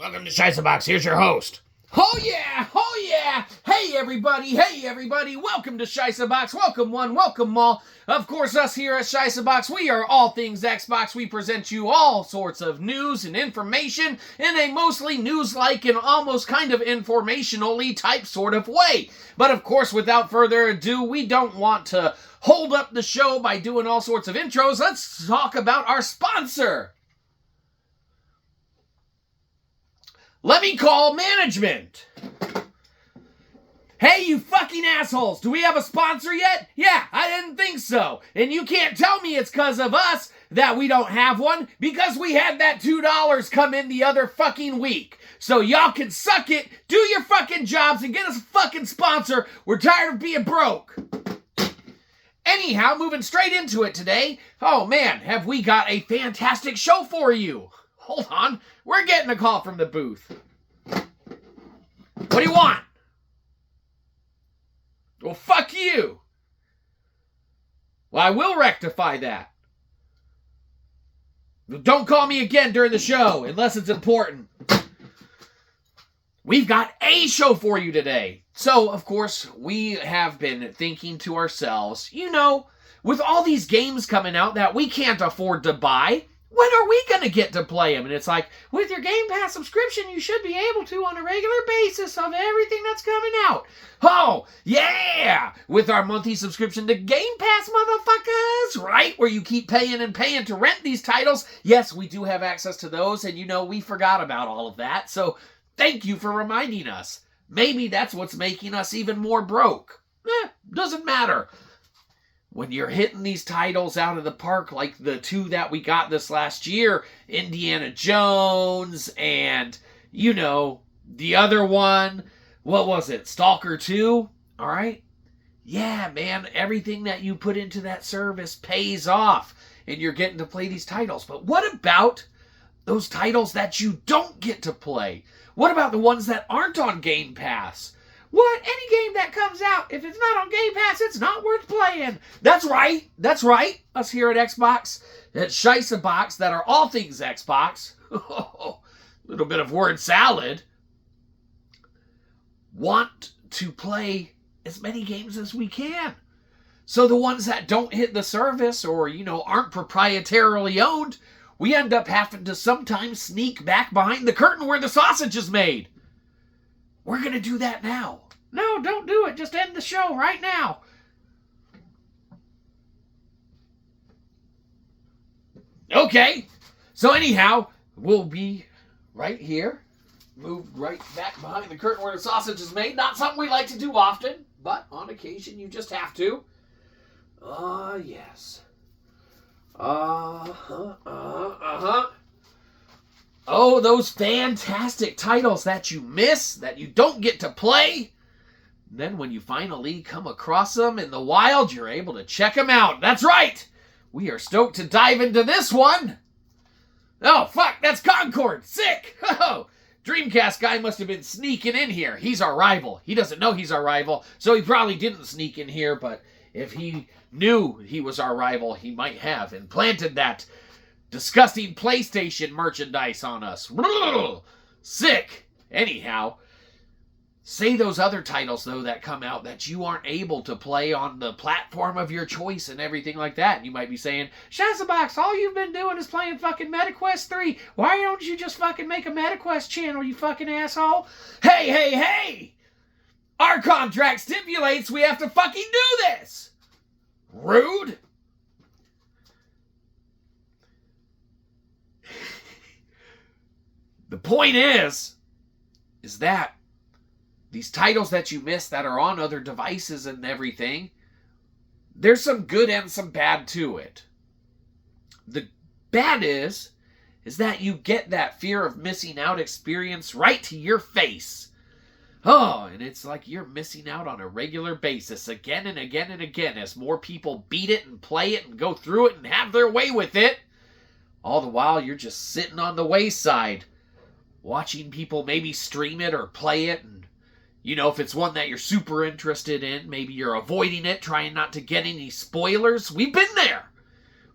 Welcome to Shyzabox. Here's your host. Oh yeah! Oh yeah! Hey everybody! Welcome to Shyzabox. Welcome one, welcome all. Of course, us here at Shyzabox, we are all things Xbox. We present you all sorts of news and information in a mostly news-like and almost kind of informational-y type sort of way. But of course, without further ado, we don't want to hold up the show by doing all sorts of intros. Let's talk about our sponsor. Let me call management. Hey, you fucking assholes, do we have a sponsor yet? Yeah, I didn't think so. And you can't tell me it's because of us that we don't have one, because we had that $2 come in the other fucking week. So y'all can suck it, do your fucking jobs, and get us a fucking sponsor. We're tired of being broke. Anyhow, moving straight into it today. Oh man, have we got a fantastic show for you. Hold on, we're getting a call from the booth. What do you want? Well, fuck you. Well, I will rectify that. Don't call me again during the show, unless it's important. We've got a show for you today. So, of course, we have been thinking to ourselves, with all these games coming out that we can't afford to buy, when are we going to get to play them? And it's like, with your Game Pass subscription, you should be able to on a regular basis of everything that's coming out. Oh, yeah! With our monthly subscription to Game Pass, motherfuckers! Right? Where you keep paying and paying to rent these titles. Yes, we do have access to those, and we forgot about all of that. So, thank you for reminding us. Maybe that's what's making us even more broke. Doesn't matter. When you're hitting these titles out of the park, like the two that we got this last year, Indiana Jones and, the other one, what was it, Stalker 2? All right? Yeah, man, everything that you put into that service pays off, and you're getting to play these titles. But what about those titles that you don't get to play? What about the ones that aren't on Game Pass? What? Any game that comes out, if it's not on Game Pass, it's not worth playing. That's right. That's right. Us here at Xbox, at Shyzabox, that are all things Xbox. A little bit of word salad. Want to play as many games as we can. So the ones that don't hit the service or, aren't proprietarily owned, we end up having to sometimes sneak back behind the curtain where the sausage is made. We're going to do that now. No, don't do it. Just end the show right now. Okay. So anyhow, we'll be right here. Moved right back behind the curtain where the sausage is made. Not something we like to do often, but on occasion you just have to. Yes. Oh, those fantastic titles that you miss, that you don't get to play. Then when you finally come across them in the wild, you're able to check them out. That's right! We are stoked to dive into this one. Oh, fuck, that's Concord. Sick! Oh, Dreamcast guy must have been sneaking in here. He's our rival. He doesn't know he's our rival, so he probably didn't sneak in here, but if he knew he was our rival, he might have and planted that disgusting PlayStation merchandise on us. Sick. Anyhow, say those other titles, though, that come out that you aren't able to play on the platform of your choice and everything like that. And you might be saying, Shyzabox, all you've been doing is playing fucking MetaQuest 3. Why don't you just fucking make a MetaQuest channel, you fucking asshole? Hey! Our contract stipulates we have to fucking do this. Rude. The point is that these titles that you miss that are on other devices and everything, there's some good and some bad to it. The bad is that you get that fear of missing out experience right to your face. Oh, and it's like you're missing out on a regular basis again and again and again as more people beat it and play it and go through it and have their way with it. All the while you're just sitting on the wayside, watching people maybe stream it or play it, and if it's one that you're super interested in, maybe you're avoiding it, trying not to get any spoilers. We've been there.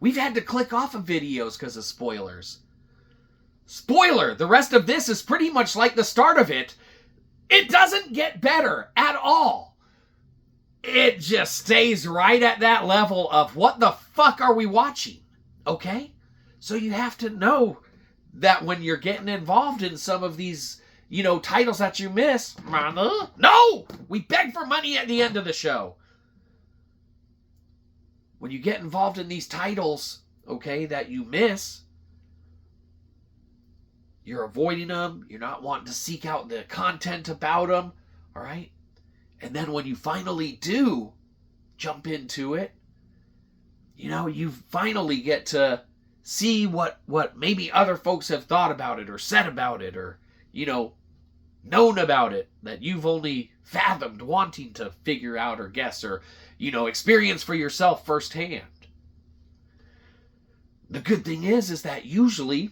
We've had to click off of videos because of spoilers. Spoiler, the rest of this is pretty much like the start of it. It doesn't get better at all. It just stays right at that level of what the fuck are we watching? Okay? So you have to know that when you're getting involved in some of these, titles that you miss, no! We beg for money at the end of the show. When you get involved in these titles, okay, that you miss, you're avoiding them. You're not wanting to seek out the content about them. All right? And then when you finally do jump into it, you finally get to see what maybe other folks have thought about it or said about it or, known about it that you've only fathomed wanting to figure out or guess or, experience for yourself firsthand. The good thing is that usually,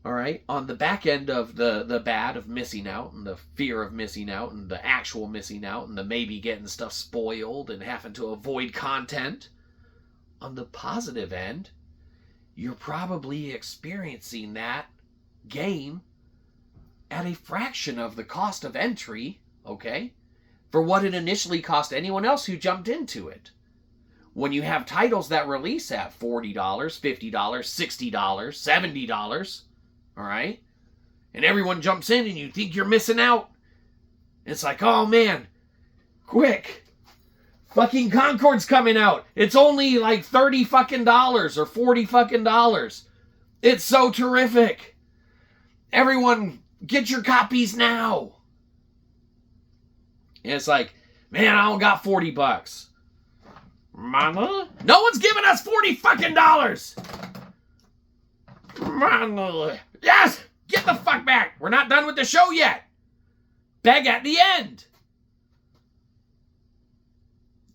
all right, on the back end of the bad of missing out and the fear of missing out and the actual missing out and the maybe getting stuff spoiled and having to avoid content, on the positive end, you're probably experiencing that game at a fraction of the cost of entry, okay, for what it initially cost anyone else who jumped into it. When you have titles that release at $40, $50, $60, $70, all right, and everyone jumps in and you think you're missing out, it's like, oh man, quick, fucking Concord's coming out. It's only like $30 fucking dollars or $40 fucking dollars. It's so terrific. Everyone, get your copies now. And it's like, man, I don't got $40. Mama? No one's giving us $40 fucking dollars. Mama. Yes! Get the fuck back. We're not done with the show yet. Beg at the end.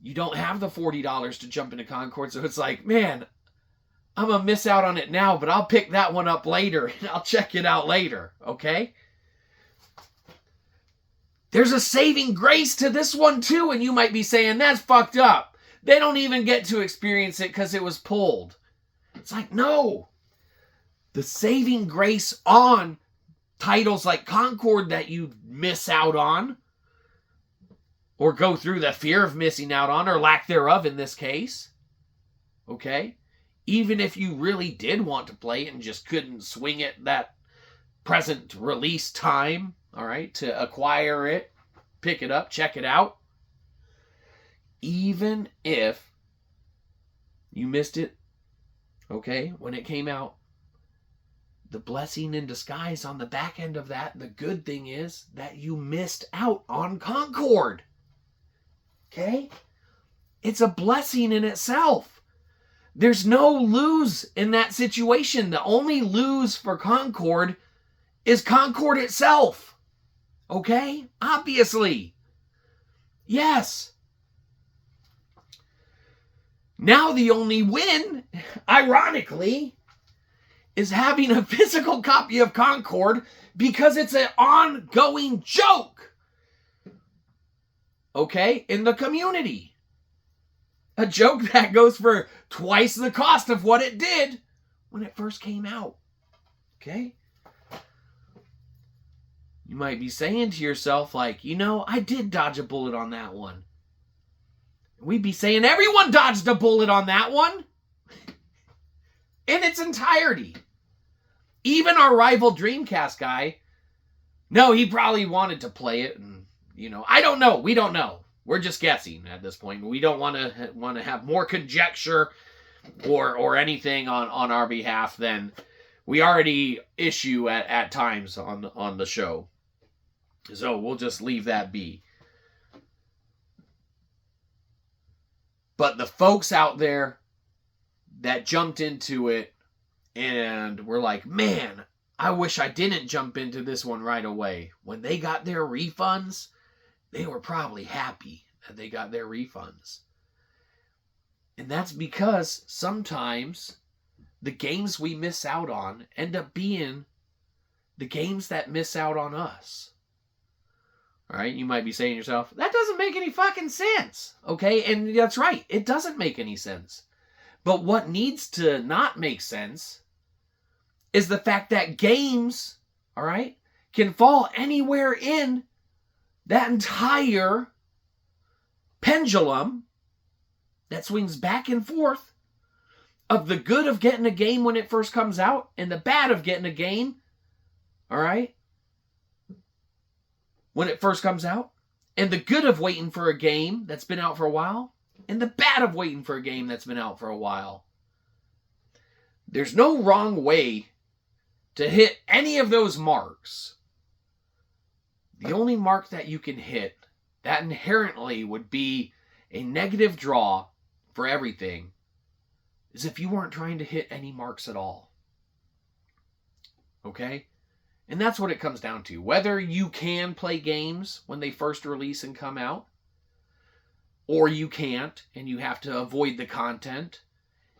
You don't have the $40 to jump into Concord, so it's like, man, I'm going to miss out on it now, but I'll pick that one up later, and I'll check it out later, okay? There's a saving grace to this one, too, and you might be saying, that's fucked up. They don't even get to experience it because it was pulled. It's like, no. The saving grace on titles like Concord that you miss out on, or go through the fear of missing out on, or lack thereof in this case, okay? Even if you really did want to play it and just couldn't swing it that present release time, all right, to acquire it, pick it up, check it out. Even if you missed it, okay, when it came out, the blessing in disguise on the back end of that, the good thing is that you missed out on Concord. Okay? It's a blessing in itself. There's no lose in that situation. The only lose for Concord is Concord itself. Okay? Obviously. Yes. Now the only win, ironically, is having a physical copy of Concord because it's an ongoing joke. Okay? In the community. A joke that goes for twice the cost of what it did when it first came out. Okay? You might be saying to yourself, like, I did dodge a bullet on that one. We'd be saying everyone dodged a bullet on that one in its entirety. Even our rival Dreamcast guy, no, he probably wanted to play it, and I don't know. We don't know. We're just guessing at this point. We don't want to have more conjecture or anything on our behalf than we already issue at times on the show. So we'll just leave that be. But the folks out there that jumped into it and were like, man, I wish I didn't jump into this one right away. When they got their refunds, they were probably happy that they got their refunds. And that's because sometimes the games we miss out on end up being the games that miss out on us. All right, you might be saying to yourself, that doesn't make any fucking sense. Okay, and that's right, it doesn't make any sense. But what needs to not make sense is the fact that games, all right, can fall anywhere in that entire pendulum that swings back and forth of the good of getting a game when it first comes out and the bad of getting a game, all right, when it first comes out, and the good of waiting for a game that's been out for a while, and the bad of waiting for a game that's been out for a while. There's no wrong way to hit any of those marks. The only mark that you can hit that inherently would be a negative draw for everything is if you weren't trying to hit any marks at all. Okay? And that's what it comes down to. Whether you can play games when they first release and come out, or you can't, and you have to avoid the content,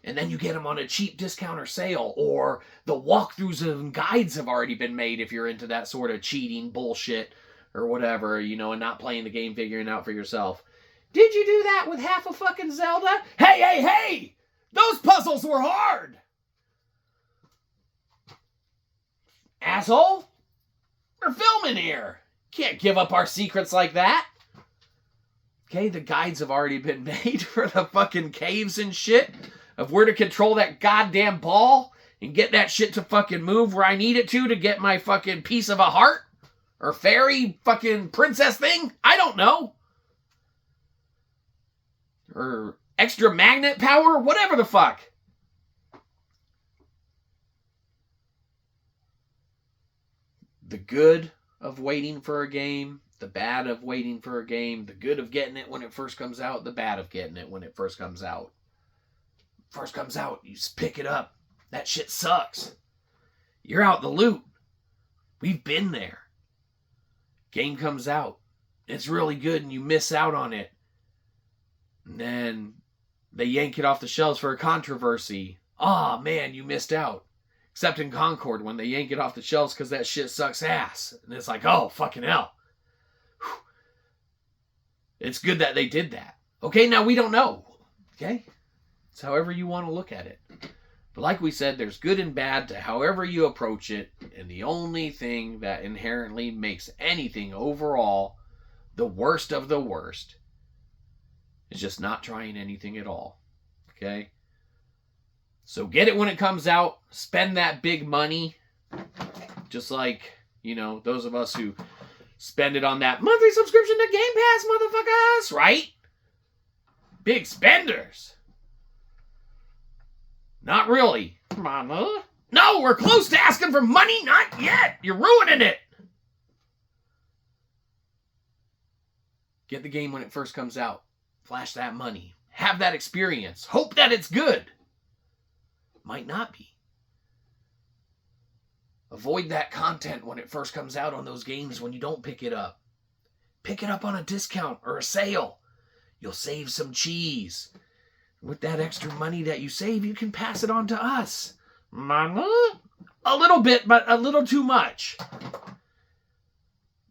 and then you get them on a cheap discount or sale, or the walkthroughs and guides have already been made if you're into that sort of cheating bullshit or whatever, you know, and not playing the game, figuring it out for yourself. Did you do that with half a fucking Zelda? Hey, hey, hey! Those puzzles were hard! Asshole! We're filming here. Can't give up our secrets like that. Okay, the guides have already been made for the fucking caves and shit of where to control that goddamn ball and get that shit to fucking move where I need it to get my fucking piece of a heart or fairy fucking princess thing. I don't know. Or extra magnet power, whatever the fuck. The good of waiting for a game, the bad of waiting for a game, the good of getting it when it first comes out, the bad of getting it when it first comes out. First comes out, you just pick it up. That shit sucks. You're out the loot. We've been there. Game comes out. It's really good and you miss out on it. And then they yank it off the shelves for a controversy. Aw, man, you missed out. Except in Concord, when they yank it off the shelves because that shit sucks ass. And it's like, oh, fucking hell. Whew. It's good that they did that. Okay, now we don't know. Okay? It's however you want to look at it. But like we said, there's good and bad to however you approach it. And the only thing that inherently makes anything overall the worst of the worst is just not trying anything at all. Okay? So get it when it comes out. Spend that big money. Just like, you know, those of us who spend it on that monthly subscription to Game Pass, motherfuckers, right? Big spenders. Not really. Mama. No, we're close to asking for money. Not yet. You're ruining it. Get the game when it first comes out. Flash that money. Have that experience. Hope that it's good. Might not be. Avoid that content when it first comes out on those games when you don't pick it up. Pick it up on a discount or a sale. You'll save some cheese. With that extra money that you save, you can pass it on to us. Mama? A little bit, but a little too much.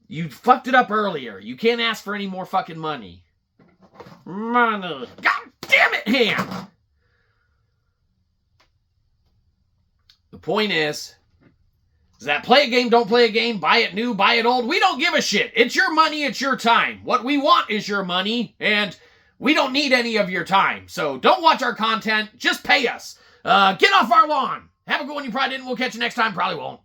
You fucked it up earlier. You can't ask for any more fucking money. Mama. God damn it, hand! The point is that play a game, don't play a game, buy it new, buy it old. We don't give a shit. It's your money, it's your time. What we want is your money, and we don't need any of your time. So don't watch our content. Just pay us. Get off our lawn. Have a good one. You probably didn't. We'll catch you next time. Probably won't.